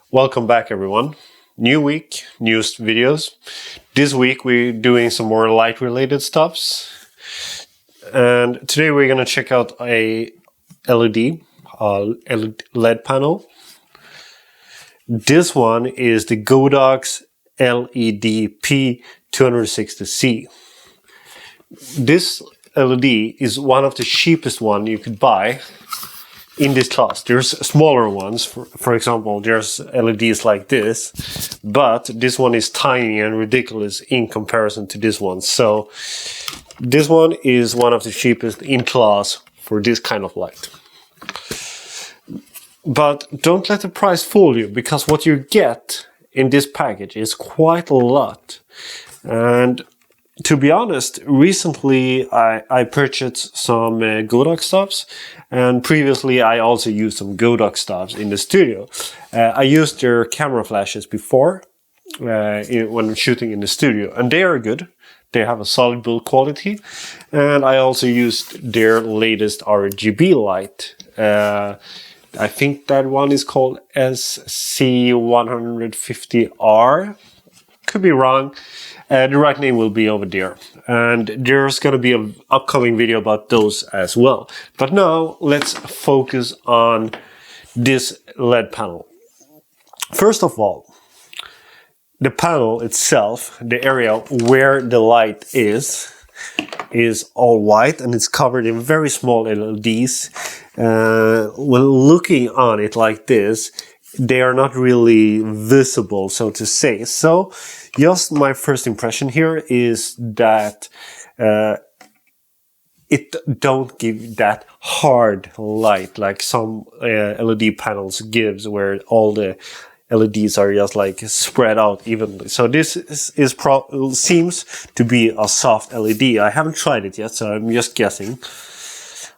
Welcome back, everyone. New week, new videos. This week we're doing some more light related stuffs. And today we're going to check out a LED panel. This one is the Godox LEDP260C. This LED is one of the cheapest one you could buy in this class. There's smaller ones, for example, there's LEDs like this, but this one is tiny and ridiculous in comparison to this one. So this one is one of the cheapest in class for this kind of light. But don't let the price fool you, because what you get in this package is quite a lot. And to be honest, recently I purchased some Godox stuffs, and previously I also used some Godox stuffs in the studio. I used their camera flashes before when shooting in the studio, and they are good. They have a solid build quality, and I also used their latest RGB light. I think that one is called SC150R. Could be wrong. The right name will be over there. And there's going to be an upcoming video about those as well. But now let's focus on this LED panel. First of all, the panel itself, the area where the light is all white, and it's covered in very small LEDs. When looking on it like this, they are not really visible, so to say. So just my first impression here is that it don't give that hard light like some LED panels gives, where all the LEDs are just like spread out evenly. So this seems to be a soft LED. I haven't tried it yet, so I'm just guessing.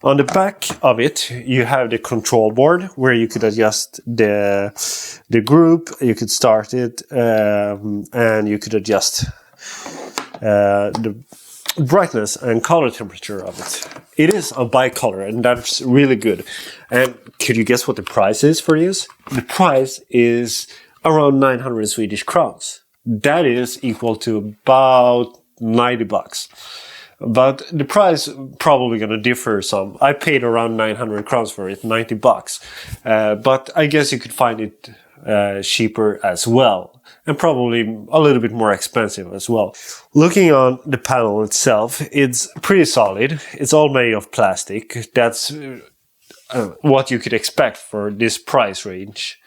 On the back of it, you have the control board where you could adjust the group, you could start it, and you could adjust the brightness and color temperature of it. It is a bicolor, and that's really good. And could you guess what the price is for this? The price is around 900 Swedish crowns. That is equal to about 90 bucks. But the price probably going to differ some. I paid around 900 crowns for it, 90 bucks. But I guess you could find it cheaper as well, and probably a little bit more expensive as well. Looking on the panel itself, it's pretty solid. It's all made of plastic. That's what you could expect for this price range.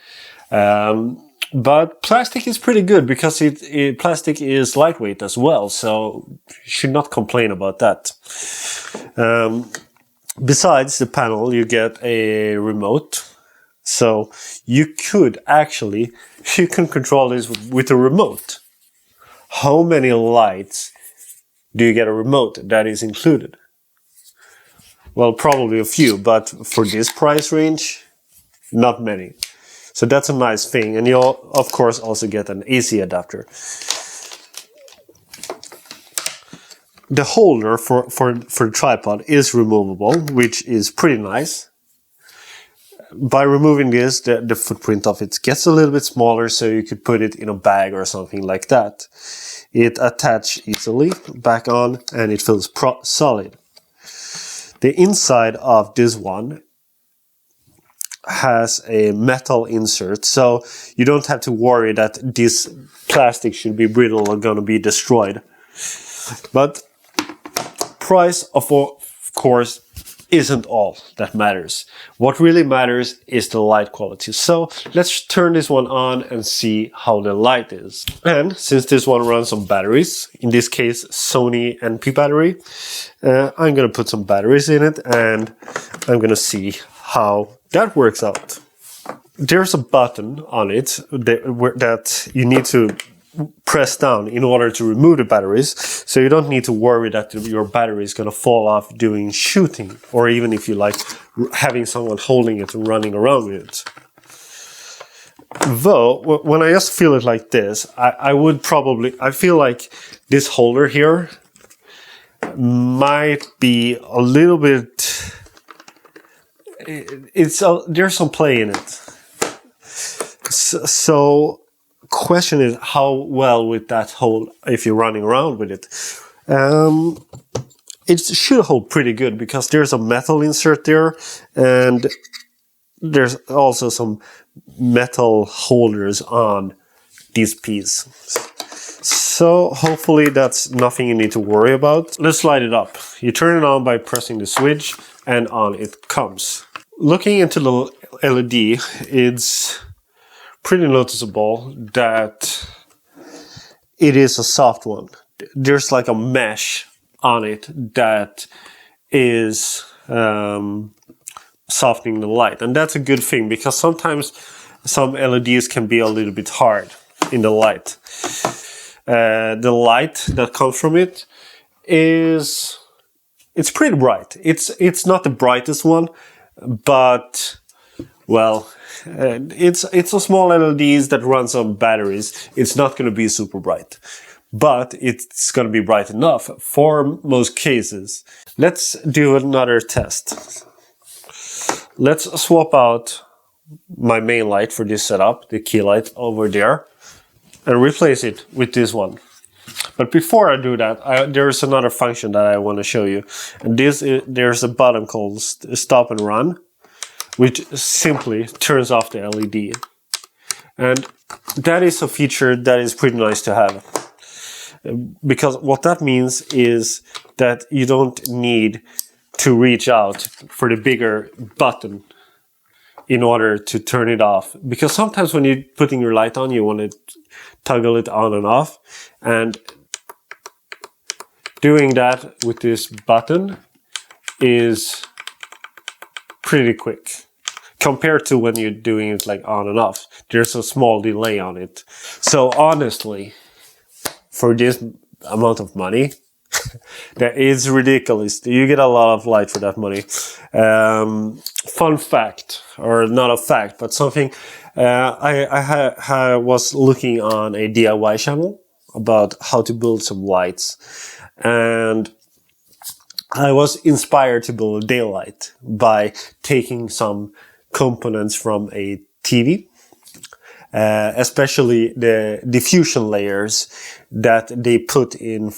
But plastic is pretty good, because plastic is lightweight as well, so you should not complain about that. Besides the panel, you get a remote, so you can control this with a remote. How many lights do you get a remote that is included? Well, probably a few, but for this price range, not many. So that's a nice thing, and you'll of course also get an AC adapter. The holder for the tripod is removable, which is pretty nice. By removing this, the footprint of it gets a little bit smaller, so you could put it in a bag or something like that. It attaches easily back on, and it feels solid. The inside of this one has a metal insert, so you don't have to worry that this plastic should be brittle or gonna be destroyed. But price of course isn't all that matters. What really matters is the light quality. So let's turn this one on and see how the light is. And since this one runs on batteries, in this case Sony NP battery, I'm gonna put some batteries in it, and I'm gonna see how that works out. There's a button on it that you need to press down in order to remove the batteries, so you don't need to worry that your battery is going to fall off doing shooting, or even if you like having someone holding it and running around with it. Though, when I just feel it like this, I feel like this holder here might be a little bit, there's some play in it. So question is, how well with that hold if you're running around with it? It should hold pretty good because there's a metal insert there, and there's also some metal holders on this piece. So hopefully that's nothing you need to worry about. Let's light it up. You turn it on by pressing the switch, and on it comes. Looking into the LED, it's pretty noticeable that it is a soft one. There's like a mesh on it that is softening the light, and that's a good thing because sometimes some LEDs can be a little bit hard in the light. The light that comes from it it's pretty bright. It's not the brightest one, but well, it's a small LEDs that runs on batteries. It's not going to be super bright, but it's going to be bright enough for most cases. Let's do another test. Let's swap out my main light for this setup, the key light over there, and replace it with this one. But before I do that, there's another function that I want to show you. And there's a button called Stop and Run, which simply turns off the LED. And that is a feature that is pretty nice to have. Because what that means is that you don't need to reach out for the bigger button in order to turn it off. Because sometimes when you're putting your light on, you want to toggle it on and off. And doing that with this button is pretty quick. Compared to when you're doing it like on and off. There's a small delay on it. So honestly, for this amount of money, that is ridiculous. You get a lot of light for that money. Fun fact, or not a fact, but something. I was looking on a DIY channel about how to build some lights, and I was inspired to build a daylight by taking some components from a TV, especially the diffusion layers that they put in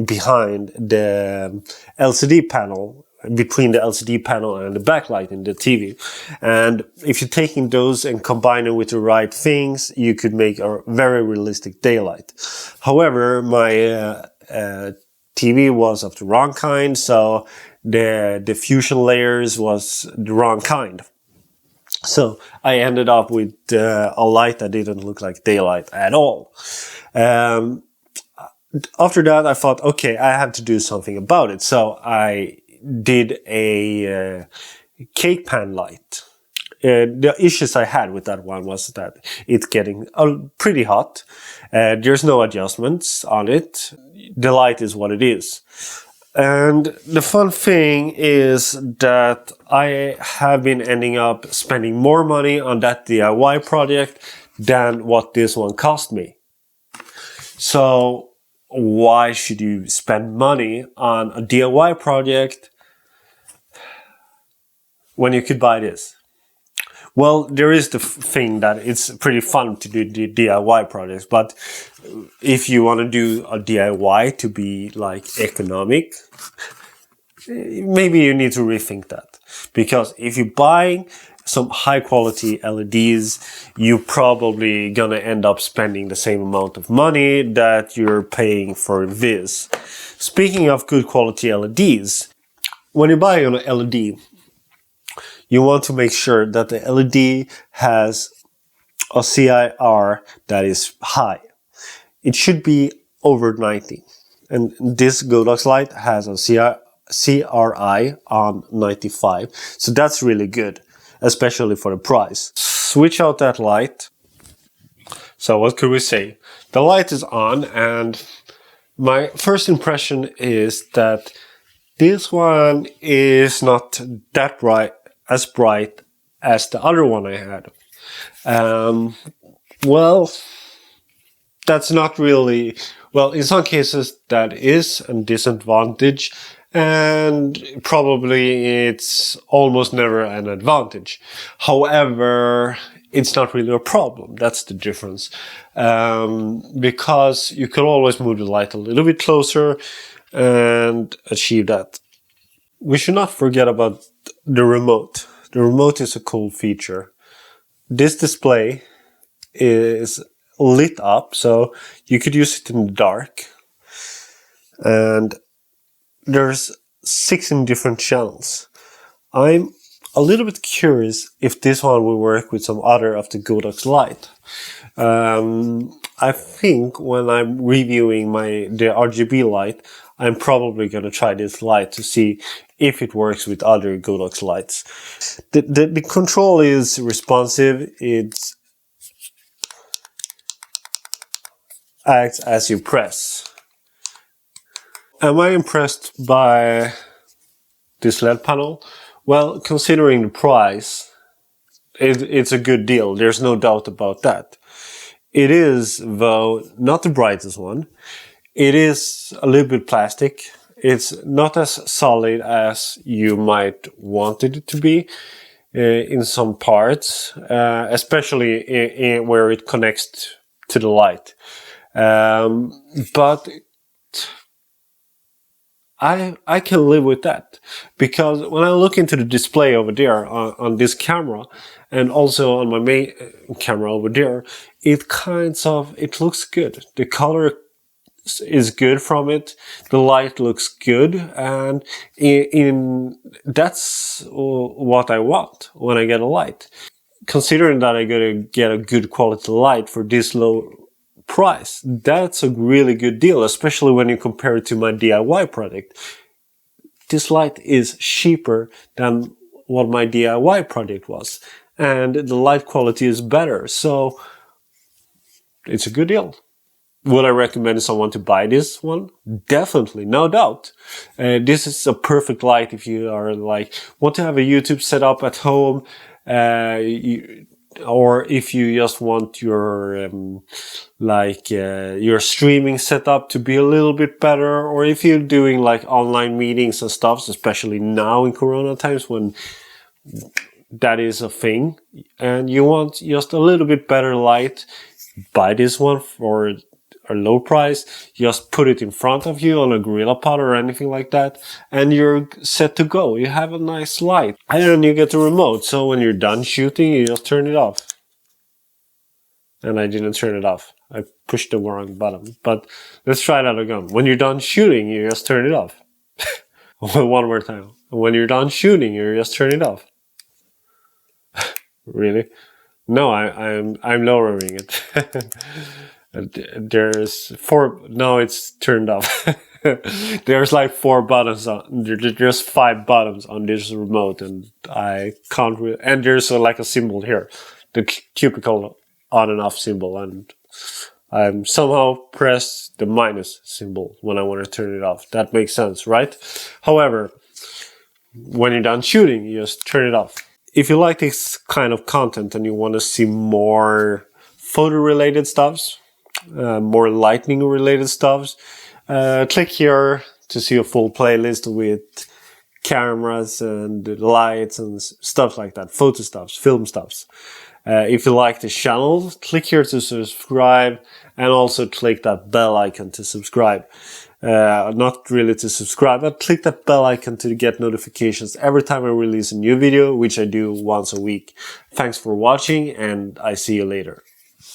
behind the LCD panel, between the LCD panel and the backlight in the TV. And if you're taking those and combine them with the right things, you could make a very realistic daylight. However, my TV was of the wrong kind, so the diffusion layers was the wrong kind. So I ended up with a light that didn't look like daylight at all. After that, I thought, okay, I have to do something about it. So I did a cake pan light. The issues I had with that one was that it's getting pretty hot. There's no adjustments on it. The light is what it is. And the fun thing is that I have been ending up spending more money on that DIY project than what this one cost me. So why should you spend money on a DIY project when you could buy this? Well, there is the thing that it's pretty fun to do the DIY projects, but if you want to do a DIY to be like economic, maybe you need to rethink that. Because if you're buying some high quality LEDs, you're probably gonna end up spending the same amount of money that you're paying for this. Speaking of good quality LEDs, when you buy an LED, you want to make sure that the LED has a CIR that is high. It should be over 90. And this Godox light has a CRI on 95. So that's really good, especially for the price. Switch out that light. So what could we say? The light is on, and my first impression is that this one is not that bright, as bright as the other one I had. Well, that's not really, well, in some cases that is a disadvantage, and probably it's almost never an advantage. However, it's not really a problem. That's the difference. Because you can always move the light a little bit closer and achieve that. We should not forget about the remote. The remote is a cool feature. This display is lit up, so you could use it in the dark. And there's 16 different channels. I'm a little bit curious if this one will work with some other of the Godox light. I think when I'm reviewing the RGB light, I'm probably going to try this light to see if it works with other Godox lights. The control is responsive. It acts as you press. Am I impressed by this LED panel? Well, considering the price, it's a good deal. There's no doubt about that. It is, though, not the brightest one. It is a little bit plastic. It's not as solid as you might want it to be in some parts, especially where it connects to the light. But I can live with that, because when I look into the display over there on this camera and also on my main camera over there, it looks good. The color is good from it. The light looks good, and that's what I want when I get a light. Considering that I gotta get a good quality light for this low price, that's a really good deal, especially when you compare it to my DIY product. This light is cheaper than what my DIY product was, and the light quality is better, so it's a good deal. Would I recommend someone to buy this one? Definitely, no doubt. This is a perfect light if you are want to have a YouTube setup at home, or if you just want your your streaming setup to be a little bit better, or if you're doing online meetings and stuff, especially now in Corona times when that is a thing, and you want just a little bit better light, buy this one for a low price. Just put it in front of you on a Gorilla Pod or anything like that, and you're set to go. You have a nice light, and then you get the remote, so when you're done shooting, you just turn it off. And I didn't turn it off. I pushed the wrong button. But let's try that again. When you're done shooting, you just turn it off. One more time. When you're done shooting, you just turn it off. Really? No, I'm lowering it. There's 4. No, it's turned off. There's 4 buttons on. There's 5 buttons on this remote, and I can't really. And there's a symbol here, the cubicle on and off symbol, and I'm somehow pressed the minus symbol when I want to turn it off. That makes sense, right? However, when you're done shooting, you just turn it off. If you like this kind of content and you want to see more photo-related stuffs, more lightning-related stuffs, click here to see a full playlist with cameras and lights and stuff like that, photo stuffs, film stuffs. If you like this channel, click here to subscribe, and also click that bell icon to subscribe. Not really to subscribe, but click that bell icon to get notifications every time I release a new video, which I do once a week. Thanks for watching, and I see you later.